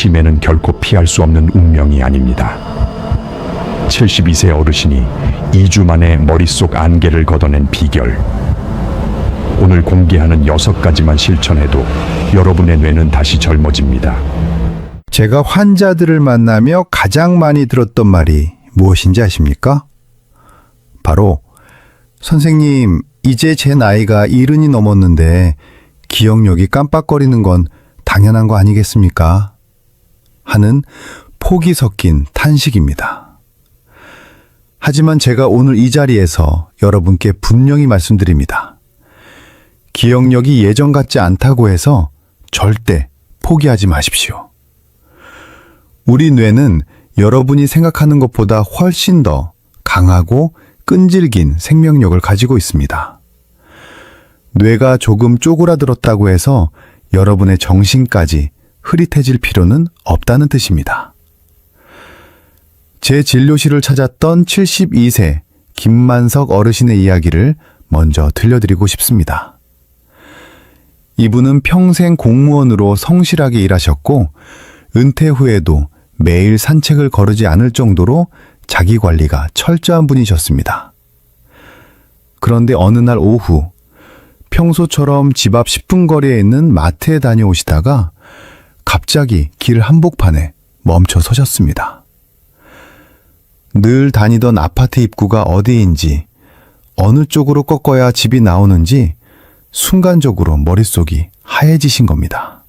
치매는 결코 피할 수 없는 운명이 아닙니다. 72세 어르신이 2주 만에 머릿속 안개를 걷어낸 비결. 오늘 공개하는 6가지만 실천해도 여러분의 뇌는 다시 젊어집니다. 제가 환자들을 만나며 가장 많이 들었던 말이 무엇인지 아십니까? 바로 선생님, 이제 제 나이가 70이 넘었는데 기억력이 깜빡거리는 건 당연한 거 아니겠습니까? 하는 폭이 섞인 탄식입니다. 하지만 제가 오늘 이 자리에서 여러분께 분명히 말씀드립니다. 기억력이 예전 같지 않다고 해서 절대 포기하지 마십시오. 우리 뇌는 여러분이 생각하는 것보다 훨씬 더 강하고 끈질긴 생명력을 가지고 있습니다. 뇌가 조금 쪼그라들었다고 해서 여러분의 정신까지 흐릿해질 필요는 없다는 뜻입니다. 제 진료실을 찾았던 72세 김만석 어르신의 이야기를 먼저 들려드리고 싶습니다. 이분은 평생 공무원으로 성실하게 일하셨고 은퇴 후에도 매일 산책을 거르지 않을 정도로 자기 관리가 철저한 분이셨습니다. 그런데 어느 날 오후 평소처럼 집 앞 10분 거리에 있는 마트에 다녀오시다가 갑자기 길 한복판에 멈춰 서셨습니다. 늘 다니던 아파트 입구가 어디인지, 어느 쪽으로 꺾어야 집이 나오는지 순간적으로 머릿속이 하얘지신 겁니다.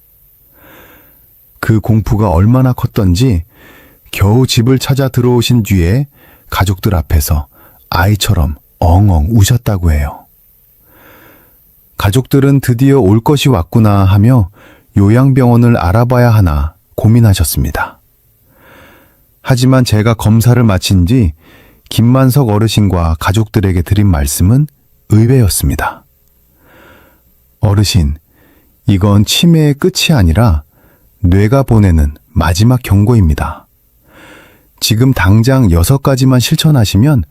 그 공포가 얼마나 컸던지 겨우 집을 찾아 들어오신 뒤에 가족들 앞에서 아이처럼 엉엉 우셨다고 해요. 가족들은 드디어 올 것이 왔구나 하며 요양병원을 알아봐야 하나 고민하셨습니다. 하지만 제가 검사를 마친 뒤 김만석 어르신과 가족들에게 드린 말씀은 의외였습니다. 어르신, 이건 치매의 끝이 아니라 뇌가 보내는 마지막 경고입니다. 지금 당장 6가지만 실천하시면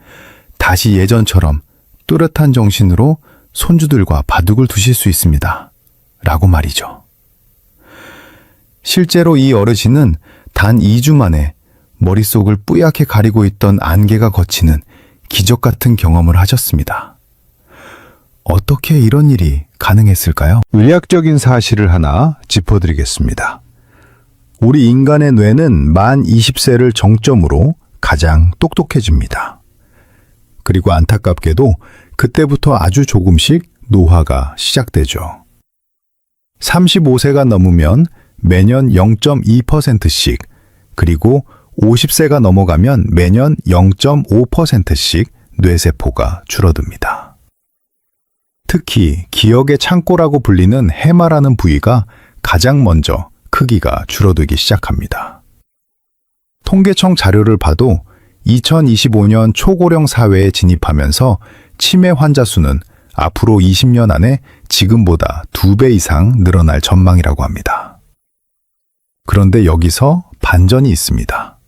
다시 예전처럼 뚜렷한 정신으로 손주들과 바둑을 두실 수 있습니다. 라고 말이죠. 실제로 이 어르신은 단 2주 만에 머릿속을 뿌옇게 가리고 있던 안개가 걷히는 기적 같은 경험을 하셨습니다. 어떻게 이런 일이 가능했을까요? 의학적인 사실을 하나 짚어드리겠습니다. 우리 인간의 뇌는 만 20세를 정점으로 가장 똑똑해집니다. 그리고 안타깝게도 그때부터 아주 조금씩 노화가 시작되죠. 35세가 넘으면 매년 0.2%씩, 그리고 50세가 넘어가면 매년 0.5%씩 뇌세포가 줄어듭니다. 특히 기억의 창고라고 불리는 해마라는 부위가 가장 먼저 크기가 줄어들기 시작합니다. 통계청 자료를 봐도 2025년 초고령 사회에 진입하면서 치매 환자 수는 앞으로 20년 안에 지금보다 2배 이상 늘어날 전망이라고 합니다. 그런데 여기서 반전이 있습니다.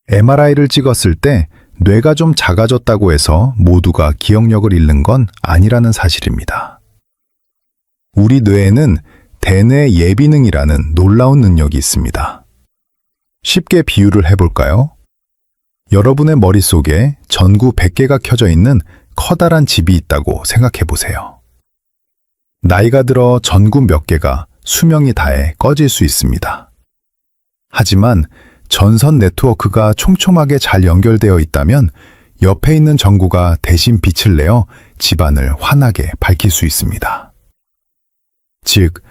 MRI를 찍었을 때 뇌가 좀 작아졌다고 해서 모두가 기억력을 잃는 건 아니라는 사실입니다. 우리 뇌에는 대뇌 예비능이라는 놀라운 능력이 있습니다. 쉽게 비유를 해볼까요? 여러분의 머릿속에 전구 100개가 켜져 있는 커다란 집이 있다고 생각해보세요. 나이가 들어 전구 몇 개가 수명이 다해 꺼질 수 있습니다. 하지만 전선 네트워크가 촘촘하게 잘 연결되어 있다면 옆에 있는 전구가 대신 빛을 내어 집안을 환하게 밝힐 수 있습니다. 즉,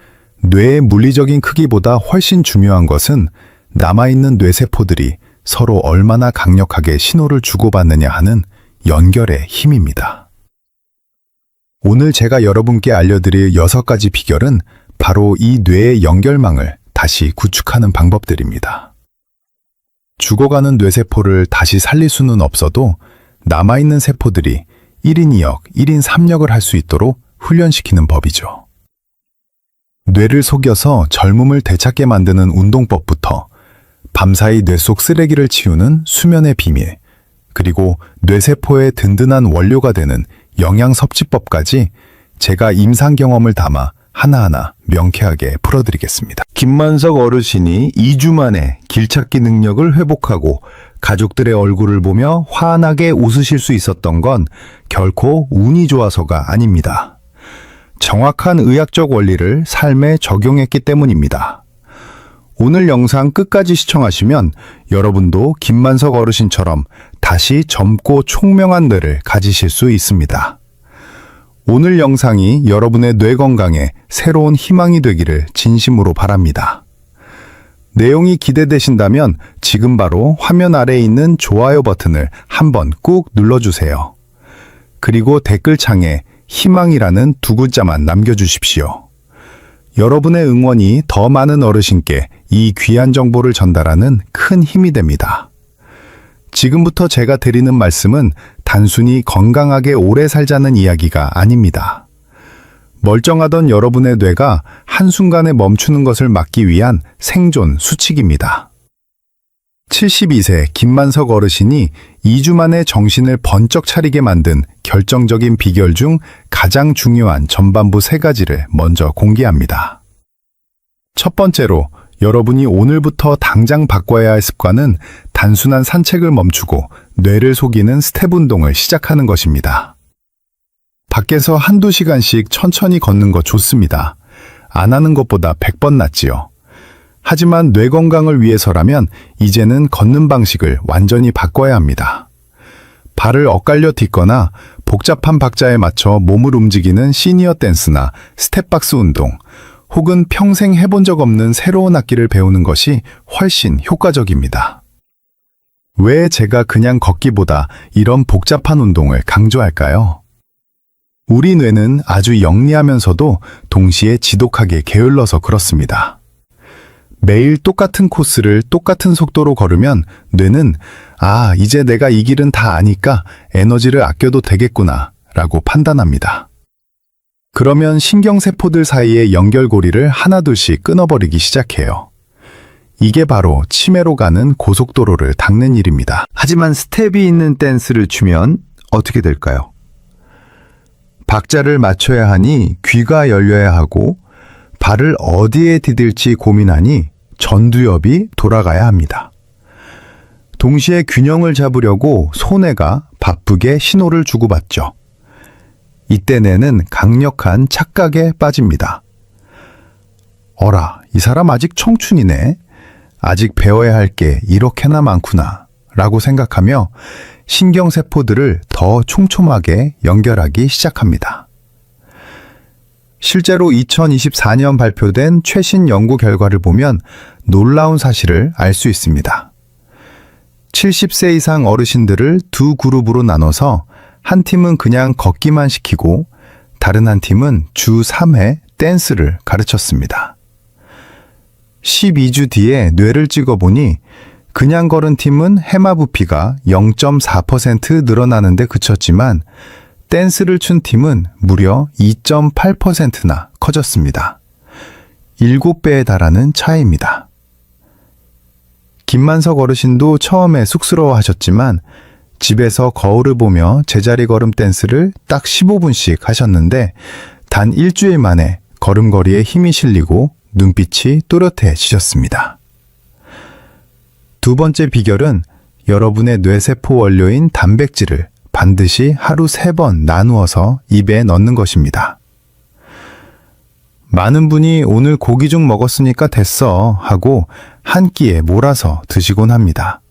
뇌의 물리적인 크기보다 훨씬 중요한 것은 남아있는 뇌세포들이 서로 얼마나 강력하게 신호를 주고받느냐 하는 연결의 힘입니다. 오늘 제가 여러분께 알려드릴 6가지 비결은 바로 이 뇌의 연결망을 다시 구축하는 방법들입니다. 죽어가는 뇌세포를 다시 살릴 수는 없어도 남아있는 세포들이 1인 2역, 1인 3역을 할 수 있도록 훈련시키는 법이죠. 뇌를 속여서 젊음을 되찾게 만드는 운동법부터 밤사이 뇌 속 쓰레기를 치우는 수면의 비밀, 그리고 뇌세포의 든든한 원료가 되는 영양섭취법까지 제가 임상 경험을 담아 하나하나 명쾌하게 풀어드리겠습니다. 김만석 어르신이 2주 만에 길찾기 능력을 회복하고 가족들의 얼굴을 보며 환하게 웃으실 수 있었던 건 결코 운이 좋아서가 아닙니다. 정확한 의학적 원리를 삶에 적용했기 때문입니다. 오늘 영상 끝까지 시청하시면 여러분도 김만석 어르신처럼 다시 젊고 총명한 뇌를 가지실 수 있습니다. 오늘 영상이 여러분의 뇌 건강에 새로운 희망이 되기를 진심으로 바랍니다. 내용이 기대되신다면 지금 바로 화면 아래에 있는 좋아요 버튼을 한번 꾹 눌러주세요. 그리고 댓글창에 희망이라는 두 글자만 남겨주십시오. 여러분의 응원이 더 많은 어르신께 이 귀한 정보를 전달하는 큰 힘이 됩니다. 지금부터 제가 드리는 말씀은 단순히 건강하게 오래 살자는 이야기가 아닙니다. 멀쩡하던 여러분의 뇌가 한순간에 멈추는 것을 막기 위한 생존 수칙입니다. 72세 김만석 어르신이 2주 만에 정신을 번쩍 차리게 만든 결정적인 비결 중 가장 중요한 전반부 3가지를 먼저 공개합니다. 첫 번째로 여러분이 오늘부터 당장 바꿔야 할 습관은 단순한 산책을 멈추고 뇌를 속이는 스텝 운동을 시작하는 것입니다. 밖에서 한두 시간씩 천천히 걷는 거 좋습니다. 안 하는 것보다 100번 낫지요. 하지만 뇌 건강을 위해서라면 이제는 걷는 방식을 완전히 바꿔야 합니다. 발을 엇갈려 딛거나 복잡한 박자에 맞춰 몸을 움직이는 시니어 댄스나 스텝박스 운동, 혹은 평생 해본 적 없는 새로운 악기를 배우는 것이 훨씬 효과적입니다. 왜 제가 그냥 걷기보다 이런 복잡한 운동을 강조할까요? 우리 뇌는 아주 영리하면서도 동시에 지독하게 게을러서 그렇습니다. 매일 똑같은 코스를 똑같은 속도로 걸으면 뇌는 이제 내가 이 길은 다 아니까 에너지를 아껴도 되겠구나 라고 판단합니다. 그러면 신경세포들 사이의 연결고리를 하나둘씩 끊어버리기 시작해요. 이게 바로 치매로 가는 고속도로를 닦는 일입니다. 하지만 스텝이 있는 댄스를 추면 어떻게 될까요? 박자를 맞춰야 하니 귀가 열려야 하고 발을 어디에 디딜지 고민하니 전두엽이 돌아가야 합니다. 동시에 균형을 잡으려고 손해가 바쁘게 신호를 주고받죠. 이때 뇌는 강력한 착각에 빠집니다. 어라, 이 사람 아직 청춘이네. 아직 배워야 할 게 이렇게나 많구나 라고 생각하며 신경세포들을 더 촘촘하게 연결하기 시작합니다. 실제로 2024년 발표된 최신 연구 결과를 보면 놀라운 사실을 알 수 있습니다. 70세 이상 어르신들을 두 그룹으로 나눠서 한 팀은 그냥 걷기만 시키고 다른 한 팀은 주 3회 댄스를 가르쳤습니다. 12주 뒤에 뇌를 찍어보니 그냥 걸은 팀은 해마부피가 0.4% 늘어나는데 그쳤지만 댄스를 춘 팀은 무려 2.8%나 커졌습니다. 7배에 달하는 차이입니다. 김만석 어르신도 처음에 쑥스러워하셨지만 집에서 거울을 보며 제자리 걸음 댄스를 딱 15분씩 하셨는데 단 일주일 만에 걸음걸이에 힘이 실리고 눈빛이 또렷해지셨습니다. 두 번째 비결은 여러분의 뇌세포 원료인 단백질을 반드시 하루 3번 나누어서 입에 넣는 것입니다. 많은 분이 오늘 고기 좀 먹었으니까 됐어 하고 한 끼에 몰아서 드시곤 합니다.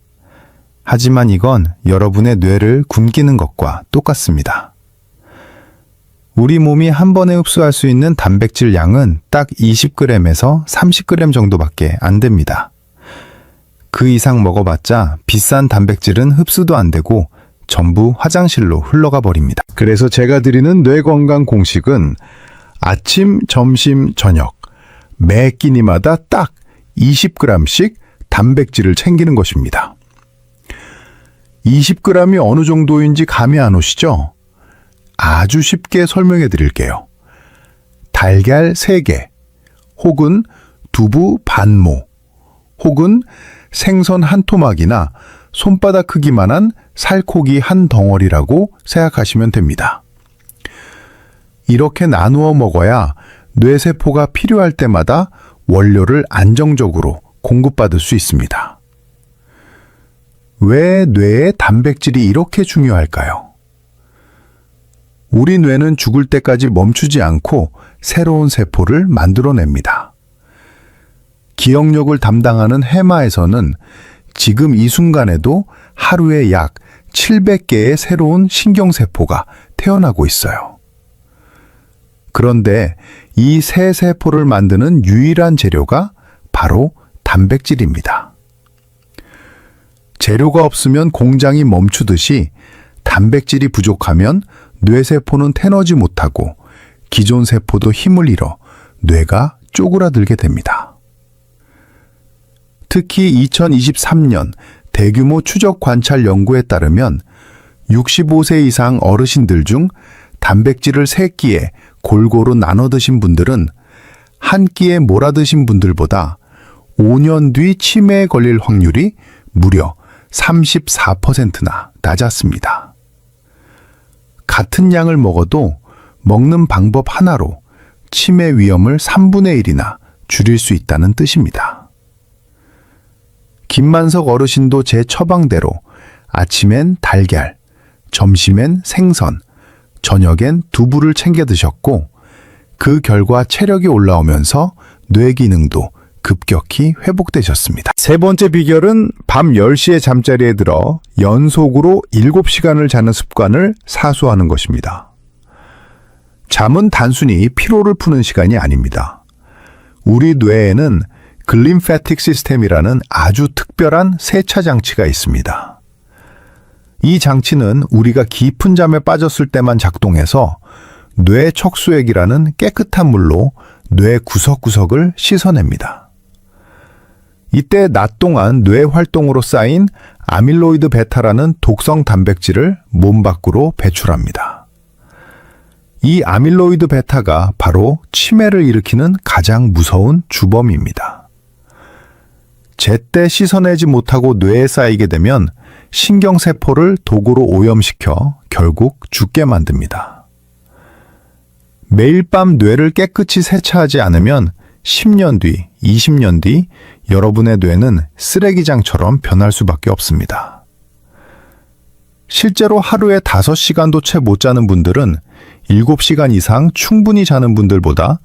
하지만 이건 여러분의 뇌를 굶기는 것과 똑같습니다. 우리 몸이 한 번에 흡수할 수 있는 단백질 양은 딱 20g에서 30g 정도밖에 안 됩니다. 그 이상 먹어봤자 비싼 단백질은 흡수도 안 되고 전부 화장실로 흘러가 버립니다. 그래서 제가 드리는 뇌건강 공식은 아침, 점심, 저녁 매 끼니마다 딱 20g씩 단백질을 챙기는 것입니다. 20g이 어느 정도인지 감이 안 오시죠? 아주 쉽게 설명해 드릴게요. 달걀 3개, 혹은 두부 반모, 혹은 생선 한 토막이나 손바닥 크기만한 살코기 한 덩어리라고 생각하시면 됩니다. 이렇게 나누어 먹어야 뇌세포가 필요할 때마다 원료를 안정적으로 공급받을 수 있습니다. 왜 뇌의 단백질이 이렇게 중요할까요? 우리 뇌는 죽을 때까지 멈추지 않고 새로운 세포를 만들어냅니다. 기억력을 담당하는 해마에서는 지금 이 순간에도 하루에 약 700개의 새로운 신경세포가 태어나고 있어요. 그런데 이 새 세포를 만드는 유일한 재료가 바로 단백질입니다. 재료가 없으면 공장이 멈추듯이 단백질이 부족하면 뇌세포는 태어나지 못하고 기존 세포도 힘을 잃어 뇌가 쪼그라들게 됩니다. 특히 2023년 대규모 추적 관찰 연구에 따르면 65세 이상 어르신들 중 단백질을 3끼에 골고루 나눠 드신 분들은 한 끼에 몰아드신 분들보다 5년 뒤 치매에 걸릴 확률이 무려 34%나 낮았습니다. 같은 양을 먹어도 먹는 방법 하나로 치매 위험을 3분의 1이나 줄일 수 있다는 뜻입니다. 김만석 어르신도 제 처방대로 아침엔 달걀, 점심엔 생선, 저녁엔 두부를 챙겨 드셨고 그 결과 체력이 올라오면서 뇌 기능도 급격히 회복되셨습니다. 세 번째 비결은 밤 10시에 잠자리에 들어 연속으로 7시간을 자는 습관을 사수하는 것입니다. 잠은 단순히 피로를 푸는 시간이 아닙니다. 우리 뇌에는 글림패틱 시스템이라는 아주 특별한 세차 장치가 있습니다. 이 장치는 우리가 깊은 잠에 빠졌을 때만 작동해서 뇌 척수액이라는 깨끗한 물로 뇌 구석구석을 씻어냅니다. 이때 낮 동안 뇌 활동으로 쌓인 아밀로이드 베타라는 독성 단백질을 몸 밖으로 배출합니다. 이 아밀로이드 베타가 바로 치매를 일으키는 가장 무서운 주범입니다. 제때 씻어내지 못하고 뇌에 쌓이게 되면 신경세포를 도구로 오염시켜 결국 죽게 만듭니다. 매일 밤 뇌를 깨끗이 세차하지 않으면 10년 뒤, 20년 뒤 여러분의 뇌는 쓰레기장처럼 변할 수밖에 없습니다. 실제로 하루에 5시간도 채 못 자는 분들은 7시간 이상 충분히 자는 분들보다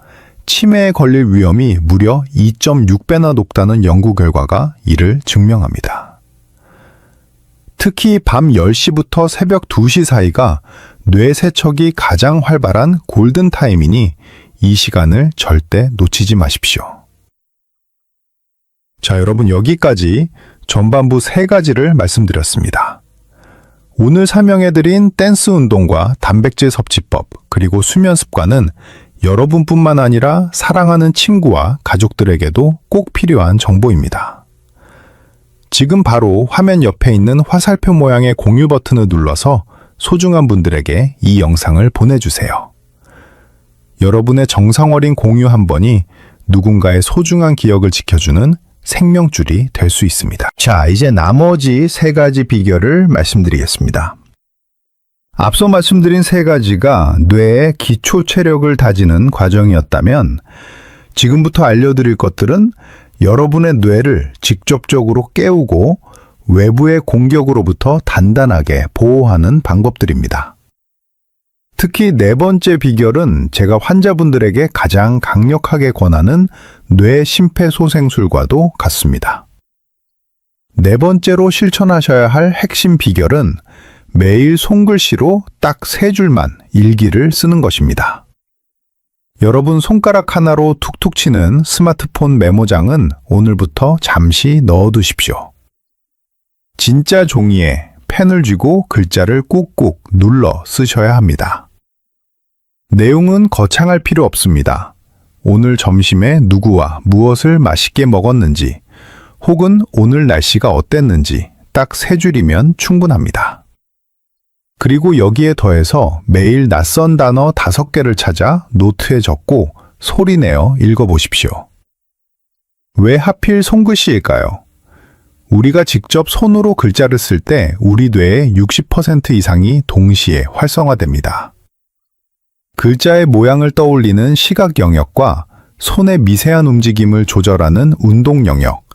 치매에 걸릴 위험이 무려 2.6배나 높다는 연구 결과가 이를 증명합니다. 특히 밤 10시부터 새벽 2시 사이가 뇌 세척이 가장 활발한 골든타임이니 이 시간을 절대 놓치지 마십시오. 자, 여러분 여기까지 전반부 3가지를 말씀드렸습니다. 오늘 설명해드린 댄스 운동과 단백질 섭취법 그리고 수면 습관은 여러분뿐만 아니라 사랑하는 친구와 가족들에게도 꼭 필요한 정보입니다. 지금 바로 화면 옆에 있는 화살표 모양의 공유 버튼을 눌러서 소중한 분들에게 이 영상을 보내주세요. 여러분의 정성어린 공유 한 번이 누군가의 소중한 기억을 지켜주는 생명줄이 될 수 있습니다. 자, 이제 나머지 3가지 비결을 말씀드리겠습니다. 앞서 말씀드린 3가지가 뇌의 기초 체력을 다지는 과정이었다면 지금부터 알려드릴 것들은 여러분의 뇌를 직접적으로 깨우고 외부의 공격으로부터 단단하게 보호하는 방법들입니다. 특히 4번째 비결은 제가 환자분들에게 가장 강력하게 권하는 뇌 심폐소생술과도 같습니다. 4번째로 실천하셔야 할 핵심 비결은 매일 손글씨로 딱 3줄만 일기를 쓰는 것입니다. 여러분 손가락 하나로 툭툭 치는 스마트폰 메모장은 오늘부터 잠시 넣어두십시오. 진짜 종이에 펜을 쥐고 글자를 꾹꾹 눌러 쓰셔야 합니다. 내용은 거창할 필요 없습니다. 오늘 점심에 누구와 무엇을 맛있게 먹었는지, 혹은 오늘 날씨가 어땠는지 딱 3줄이면 충분합니다. 그리고 여기에 더해서 매일 낯선 단어 5개를 찾아 노트에 적고 소리내어 읽어보십시오. 왜 하필 손글씨일까요? 우리가 직접 손으로 글자를 쓸 때 우리 뇌의 60% 이상이 동시에 활성화됩니다. 글자의 모양을 떠올리는 시각 영역과 손의 미세한 움직임을 조절하는 운동 영역,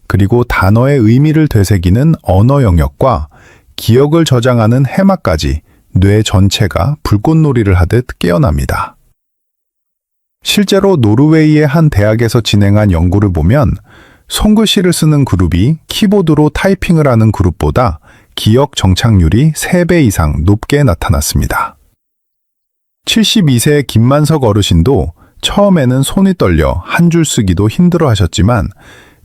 그리고 단어의 의미를 되새기는 언어 영역과 기억을 저장하는 해마까지 뇌 전체가 불꽃놀이를 하듯 깨어납니다. 실제로 노르웨이의 한 대학에서 진행한 연구를 보면 손글씨를 쓰는 그룹이 키보드로 타이핑을 하는 그룹보다 기억 정착률이 3배 이상 높게 나타났습니다. 72세의 김만석 어르신도 처음에는 손이 떨려 한 줄 쓰기도 힘들어 하셨지만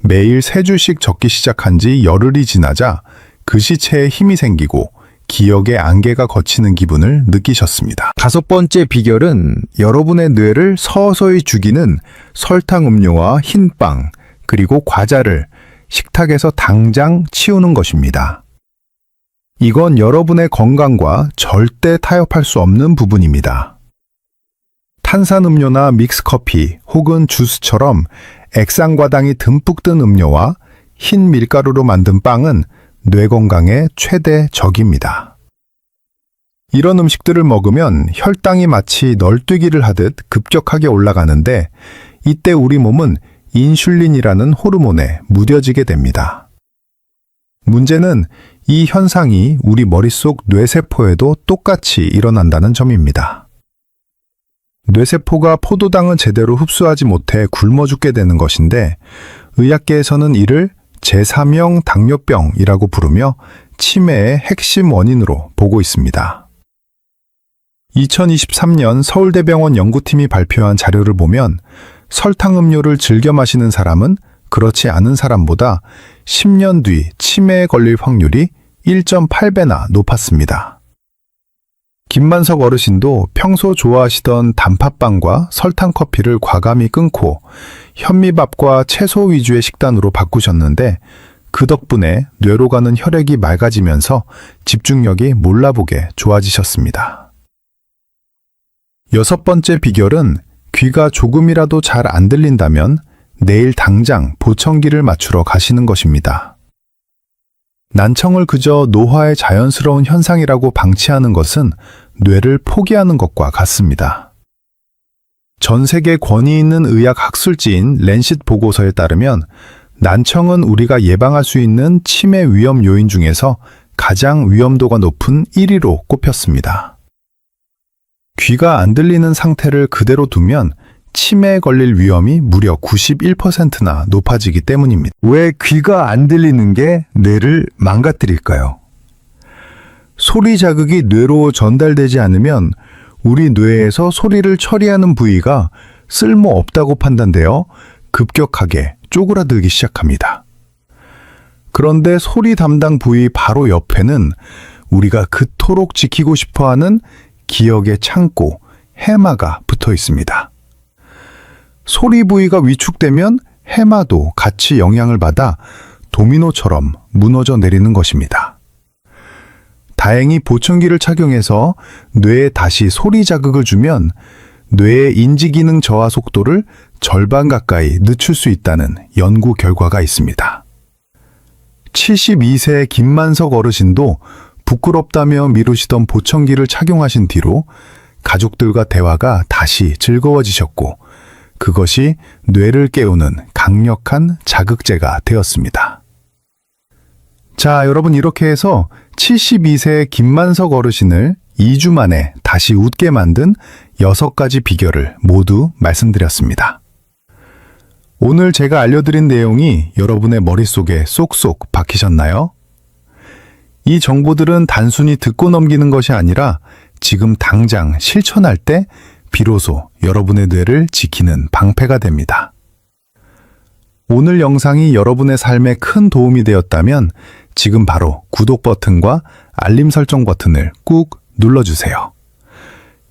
매일 3줄씩 적기 시작한 지 열흘이 지나자 글씨체에 힘이 생기고 기억의 안개가 걷히는 기분을 느끼셨습니다. 5번째 비결은 여러분의 뇌를 서서히 죽이는 설탕 음료와 흰빵, 그리고 과자를 식탁에서 당장 치우는 것입니다. 이건 여러분의 건강과 절대 타협할 수 없는 부분입니다. 탄산음료나 믹스커피 혹은 주스처럼 액상과당이 듬뿍 든 음료와 흰 밀가루로 만든 빵은 뇌 건강의 최대 적입니다. 이런 음식들을 먹으면 혈당이 마치 널뛰기를 하듯 급격하게 올라가는데 이때 우리 몸은 인슐린이라는 호르몬에 무뎌지게 됩니다. 문제는 이 현상이 우리 머릿속 뇌세포에도 똑같이 일어난다는 점입니다. 뇌세포가 포도당을 제대로 흡수하지 못해 굶어 죽게 되는 것인데 의학계에서는 이를 제3형 당뇨병이라고 부르며 치매의 핵심 원인으로 보고 있습니다. 2023년 서울대병원 연구팀이 발표한 자료를 보면 설탕음료를 즐겨 마시는 사람은 그렇지 않은 사람보다 10년 뒤 치매에 걸릴 확률이 1.8배나 높았습니다. 김만석 어르신도 평소 좋아하시던 단팥빵과 설탕커피를 과감히 끊고 현미밥과 채소 위주의 식단으로 바꾸셨는데 그 덕분에 뇌로 가는 혈액이 맑아지면서 집중력이 몰라보게 좋아지셨습니다. 6번째 비결은 귀가 조금이라도 잘 안 들린다면 내일 당장 보청기를 맞추러 가시는 것입니다. 난청을 그저 노화의 자연스러운 현상이라고 방치하는 것은 뇌를 포기하는 것과 같습니다. 전 세계 권위 있는 의학 학술지인 랜싯 보고서에 따르면 난청은 우리가 예방할 수 있는 치매 위험 요인 중에서 가장 위험도가 높은 1위로 꼽혔습니다. 귀가 안 들리는 상태를 그대로 두면 치매에 걸릴 위험이 무려 91%나 높아지기 때문입니다. 왜 귀가 안 들리는 게 뇌를 망가뜨릴까요? 소리 자극이 뇌로 전달되지 않으면 우리 뇌에서 소리를 처리하는 부위가 쓸모없다고 판단되어 급격하게 쪼그라들기 시작합니다. 그런데 소리 담당 부위 바로 옆에는 우리가 그토록 지키고 싶어하는 기억의 창고, 해마가 붙어 있습니다. 소리 부위가 위축되면 해마도 같이 영향을 받아 도미노처럼 무너져 내리는 것입니다. 다행히 보청기를 착용해서 뇌에 다시 소리 자극을 주면 뇌의 인지기능 저하 속도를 절반 가까이 늦출 수 있다는 연구 결과가 있습니다. 72세 김만석 어르신도 부끄럽다며 미루시던 보청기를 착용하신 뒤로 가족들과 대화가 다시 즐거워지셨고 그것이 뇌를 깨우는 강력한 자극제가 되었습니다. 자, 여러분 이렇게 해서 72세 김만석 어르신을 2주 만에 다시 웃게 만든 6가지 비결을 모두 말씀드렸습니다. 오늘 제가 알려드린 내용이 여러분의 머릿속에 쏙쏙 박히셨나요? 이 정보들은 단순히 듣고 넘기는 것이 아니라 지금 당장 실천할 때 비로소 여러분의 뇌를 지키는 방패가 됩니다. 오늘 영상이 여러분의 삶에 큰 도움이 되었다면 지금 바로 구독 버튼과 알림 설정 버튼을 꾹 눌러주세요.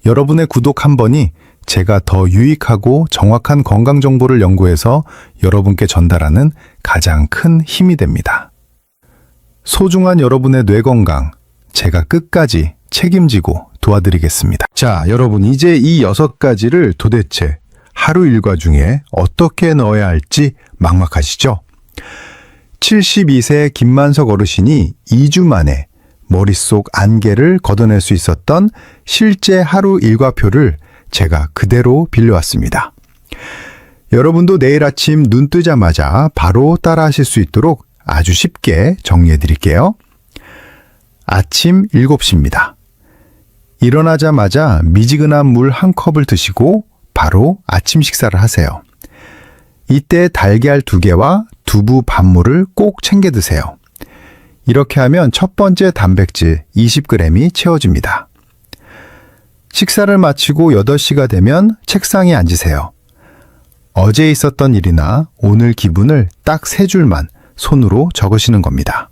여러분의 구독 한 번이 제가 더 유익하고 정확한 건강 정보를 연구해서 여러분께 전달하는 가장 큰 힘이 됩니다. 소중한 여러분의 뇌 건강, 제가 끝까지 책임지고 도와드리겠습니다. 자, 여러분 이제 이 6가지를 도대체 하루 일과 중에 어떻게 넣어야 할지 막막하시죠? 72세 김만석 어르신이 2주 만에 머릿속 안개를 걷어낼 수 있었던 실제 하루 일과표를 제가 그대로 빌려왔습니다. 여러분도 내일 아침 눈 뜨자마자 바로 따라하실 수 있도록 아주 쉽게 정리해 드릴게요. 아침 7시입니다. 일어나자마자 미지근한 물 한 컵을 드시고 바로 아침 식사를 하세요. 이때 달걀 2개와 두부 반물을 꼭 챙겨 드세요. 이렇게 하면 첫 번째 단백질 20g이 채워집니다. 식사를 마치고 8시가 되면 책상에 앉으세요. 어제 있었던 일이나 오늘 기분을 딱 3줄만 손으로 적으시는 겁니다.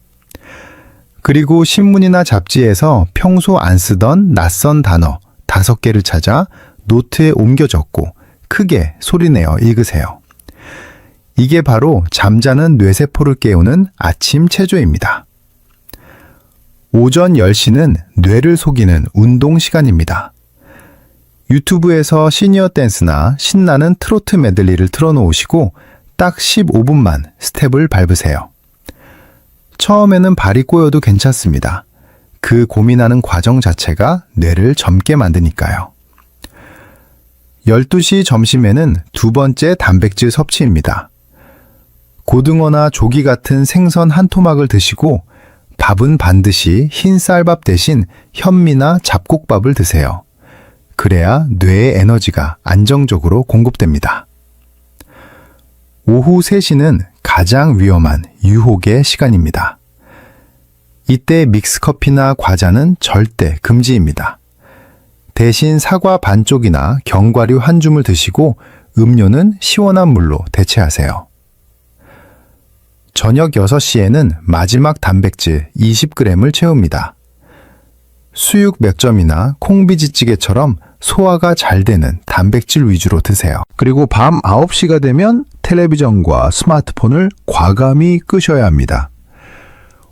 그리고 신문이나 잡지에서 평소 안 쓰던 낯선 단어 5개를 찾아 노트에 옮겨 적고 크게 소리내어 읽으세요. 이게 바로 잠자는 뇌세포를 깨우는 아침 체조입니다. 오전 10시는 뇌를 속이는 운동 시간입니다. 유튜브에서 시니어 댄스나 신나는 트로트 메들리를 틀어놓으시고 딱 15분만 스텝을 밟으세요. 처음에는 발이 꼬여도 괜찮습니다. 그 고민하는 과정 자체가 뇌를 젊게 만드니까요. 12시 점심에는 두 번째 단백질 섭취입니다. 고등어나 조기 같은 생선 한 토막을 드시고 밥은 반드시 흰 쌀밥 대신 현미나 잡곡밥을 드세요. 그래야 뇌의 에너지가 안정적으로 공급됩니다. 오후 3시는 가장 위험한 유혹의 시간입니다. 이때 믹스커피나 과자는 절대 금지입니다. 대신 사과 반쪽이나 견과류 한 줌을 드시고 음료는 시원한 물로 대체하세요. 저녁 6시에는 마지막 단백질 20g을 채웁니다. 수육 몇 점이나 콩비지찌개처럼 소화가 잘 되는 단백질 위주로 드세요. 그리고 밤 9시가 되면 텔레비전과 스마트폰을 과감히 끄셔야 합니다.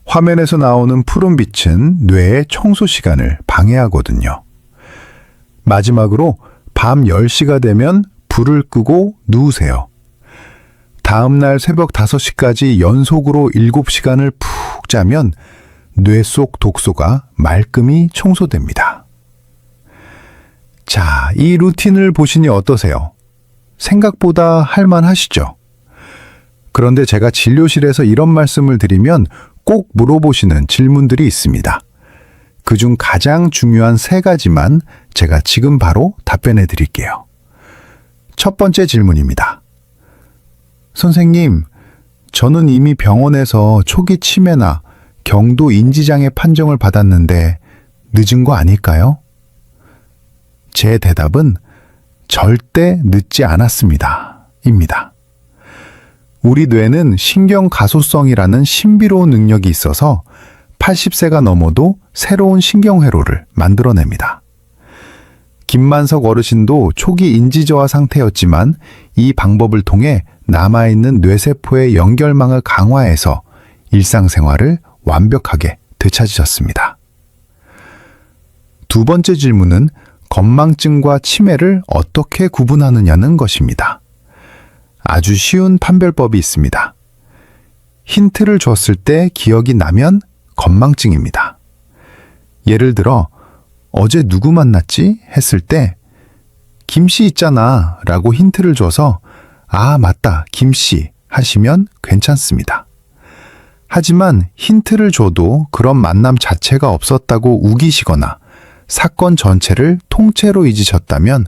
화면에서 나오는 푸른빛은 뇌의 청소 시간을 방해하거든요. 마지막으로 밤 10시가 되면 불을 끄고 누우세요. 다음날 새벽 5시까지 연속으로 7시간을 푹 자면 뇌 속 독소가 말끔히 청소됩니다. 자, 이 루틴을 보시니 어떠세요? 생각보다 할만하시죠? 그런데 제가 진료실에서 이런 말씀을 드리면 꼭 물어보시는 질문들이 있습니다. 그중 가장 중요한 3가지만 제가 지금 바로 답변해 드릴게요. 첫 번째 질문입니다. 선생님, 저는 이미 병원에서 초기 치매나 경도 인지장애 판정을 받았는데 늦은 거 아닐까요? 제 대답은 절대 늦지 않았습니다. 입니다. 우리 뇌는 신경가소성이라는 신비로운 능력이 있어서 80세가 넘어도 새로운 신경회로를 만들어냅니다. 김만석 어르신도 초기 인지저하 상태였지만 이 방법을 통해 남아있는 뇌세포의 연결망을 강화해서 일상생활을 완벽하게 되찾으셨습니다. 두 번째 질문은 건망증과 치매를 어떻게 구분하느냐는 것입니다. 아주 쉬운 판별법이 있습니다. 힌트를 줬을 때 기억이 나면 건망증입니다. 예를 들어 어제 누구 만났지? 했을 때 김씨 있잖아 라고 힌트를 줘서 아 맞다 김씨 하시면 괜찮습니다. 하지만 힌트를 줘도 그런 만남 자체가 없었다고 우기시거나 사건 전체를 통째로 잊으셨다면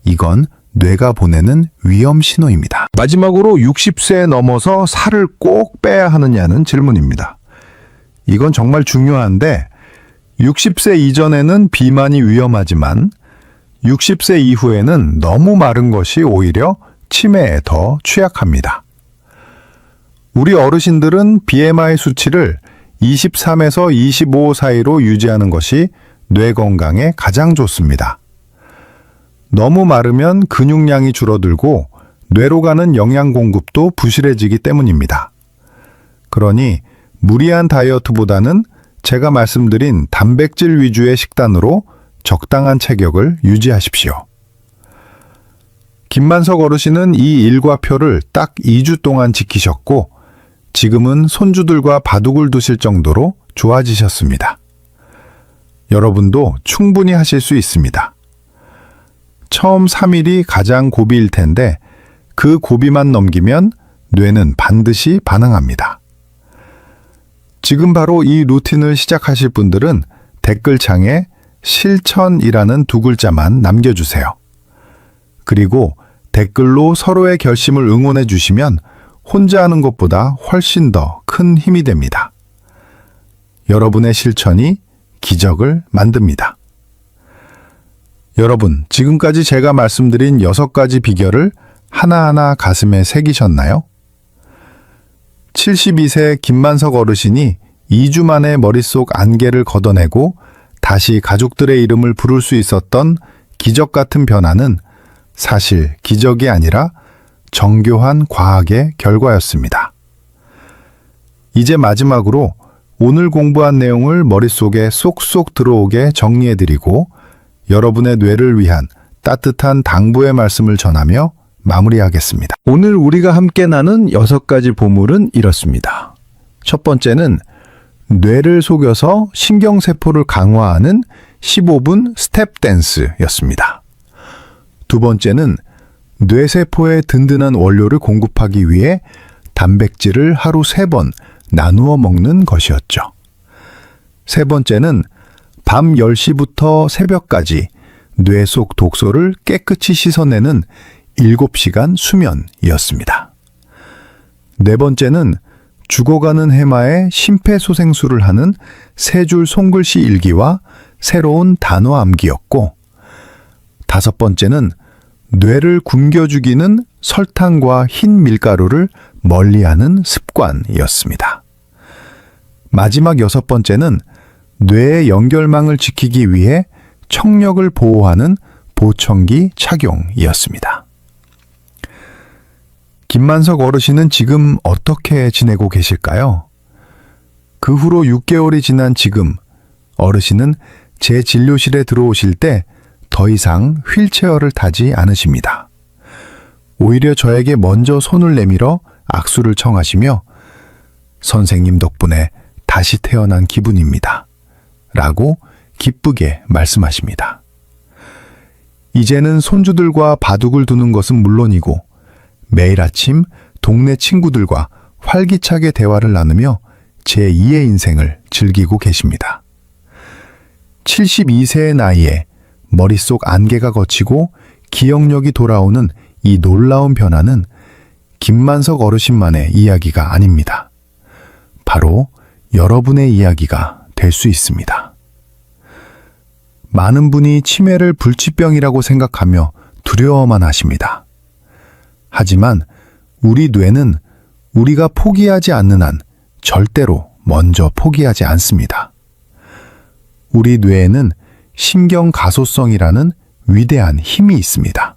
이건 뇌가 보내는 위험 신호입니다. 마지막으로 60세에 넘어서 살을 꼭 빼야 하느냐는 질문입니다. 이건 정말 중요한데 60세 이전에는 비만이 위험하지만 60세 이후에는 너무 마른 것이 오히려 치매에 더 취약합니다. 우리 어르신들은 BMI 수치를 23에서 25 사이로 유지하는 것이 뇌 건강에 가장 좋습니다. 너무 마르면 근육량이 줄어들고 뇌로 가는 영양 공급도 부실해지기 때문입니다. 그러니 무리한 다이어트보다는 제가 말씀드린 단백질 위주의 식단으로 적당한 체격을 유지하십시오. 김만석 어르신은 이 일과표를 딱 2주 동안 지키셨고 지금은 손주들과 바둑을 두실 정도로 좋아지셨습니다. 여러분도 충분히 하실 수 있습니다. 처음 3일이 가장 고비일 텐데 그 고비만 넘기면 뇌는 반드시 반응합니다. 지금 바로 이 루틴을 시작하실 분들은 댓글창에 실천이라는 두 글자만 남겨주세요. 그리고 댓글로 서로의 결심을 응원해 주시면 혼자 하는 것보다 훨씬 더 큰 힘이 됩니다. 여러분의 실천이 기적을 만듭니다. 여러분, 지금까지 제가 말씀드린 6가지 비결을 하나하나 가슴에 새기셨나요? 72세 김만석 어르신이 2주 만에 머릿속 안개를 걷어내고 다시 가족들의 이름을 부를 수 있었던 기적 같은 변화는 사실 기적이 아니라 정교한 과학의 결과였습니다. 이제 마지막으로 오늘 공부한 내용을 머릿속에 쏙쏙 들어오게 정리해드리고 여러분의 뇌를 위한 따뜻한 당부의 말씀을 전하며 마무리하겠습니다. 오늘 우리가 함께 나눈 6가지 보물은 이렇습니다. 첫 번째는 뇌를 속여서 신경세포를 강화하는 15분 스텝 댄스였습니다. 두 번째는 뇌세포에 든든한 원료를 공급하기 위해 단백질을 하루 3번 나누어 먹는 것이었죠. 세 번째는 밤 10시부터 새벽까지 뇌 속 독소를 깨끗이 씻어내는 7시간 수면이었습니다. 네 번째는 죽어가는 해마에 심폐소생술을 하는 3줄 손글씨 일기와 새로운 단어 암기였고, 다섯 번째는 뇌를 굶겨 죽이는 설탕과 흰 밀가루를 멀리하는 습관이었습니다. 마지막 6번째는 뇌의 연결망을 지키기 위해 청력을 보호하는 보청기 착용이었습니다. 김만석 어르신은 지금 어떻게 지내고 계실까요? 그 후로 6개월이 지난 지금 어르신은 제 진료실에 들어오실 때 더 이상 휠체어를 타지 않으십니다. 오히려 저에게 먼저 손을 내밀어 악수를 청하시며 선생님 덕분에 다시 태어난 기분입니다. 라고 기쁘게 말씀하십니다. 이제는 손주들과 바둑을 두는 것은 물론이고 매일 아침 동네 친구들과 활기차게 대화를 나누며 제2의 인생을 즐기고 계십니다. 72세의 나이에 머릿속 안개가 걷히고 기억력이 돌아오는 이 놀라운 변화는 김만석 어르신만의 이야기가 아닙니다. 바로 여러분의 이야기가 될 수 있습니다. 많은 분이 치매를 불치병이라고 생각하며 두려워만 하십니다. 하지만 우리 뇌는 우리가 포기하지 않는 한 절대로 먼저 포기하지 않습니다. 우리 뇌에는 신경가소성이라는 위대한 힘이 있습니다.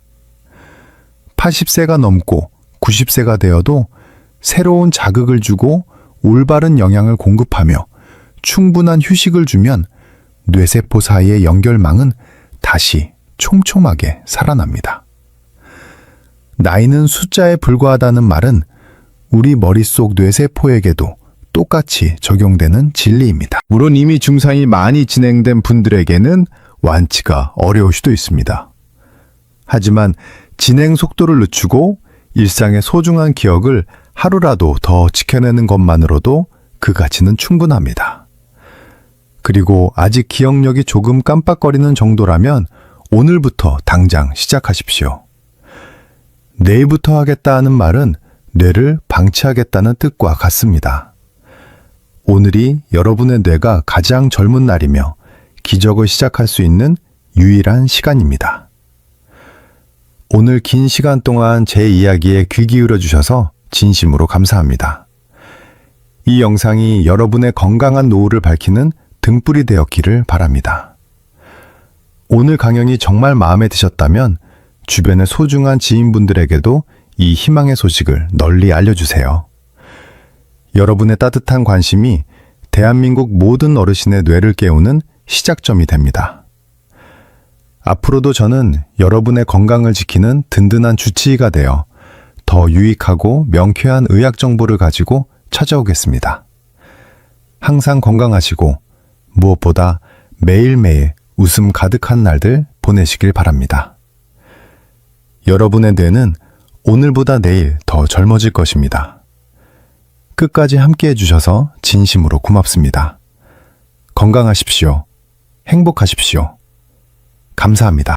80세가 넘고 90세가 되어도 새로운 자극을 주고 올바른 영양을 공급하며 충분한 휴식을 주면 뇌세포 사이의 연결망은 다시 촘촘하게 살아납니다. 나이는 숫자에 불과하다는 말은 우리 머릿속 뇌세포에게도 똑같이 적용되는 진리입니다. 물론 이미 증상이 많이 진행된 분들에게는 완치가 어려울 수도 있습니다. 하지만 진행 속도를 늦추고 일상의 소중한 기억을 하루라도 더 지켜내는 것만으로도 그 가치는 충분합니다. 그리고 아직 기억력이 조금 깜빡거리는 정도라면 오늘부터 당장 시작하십시오. 내일부터 하겠다 하는 말은 뇌를 방치하겠다는 뜻과 같습니다. 오늘이 여러분의 뇌가 가장 젊은 날이며 기적을 시작할 수 있는 유일한 시간입니다. 오늘 긴 시간 동안 제 이야기에 귀 기울여 주셔서 진심으로 감사합니다. 이 영상이 여러분의 건강한 노후를 밝히는 등불이 되었기를 바랍니다. 오늘 강연이 정말 마음에 드셨다면 주변의 소중한 지인분들에게도 이 희망의 소식을 널리 알려주세요. 여러분의 따뜻한 관심이 대한민국 모든 어르신의 뇌를 깨우는 시작점이 됩니다. 앞으로도 저는 여러분의 건강을 지키는 든든한 주치의가 되어 더 유익하고 명쾌한 의학 정보를 가지고 찾아오겠습니다. 항상 건강하시고 무엇보다 매일매일 웃음 가득한 날들 보내시길 바랍니다. 여러분의 뇌는 오늘보다 내일 더 젊어질 것입니다. 끝까지 함께 해주셔서 진심으로 고맙습니다. 건강하십시오. 행복하십시오. 감사합니다.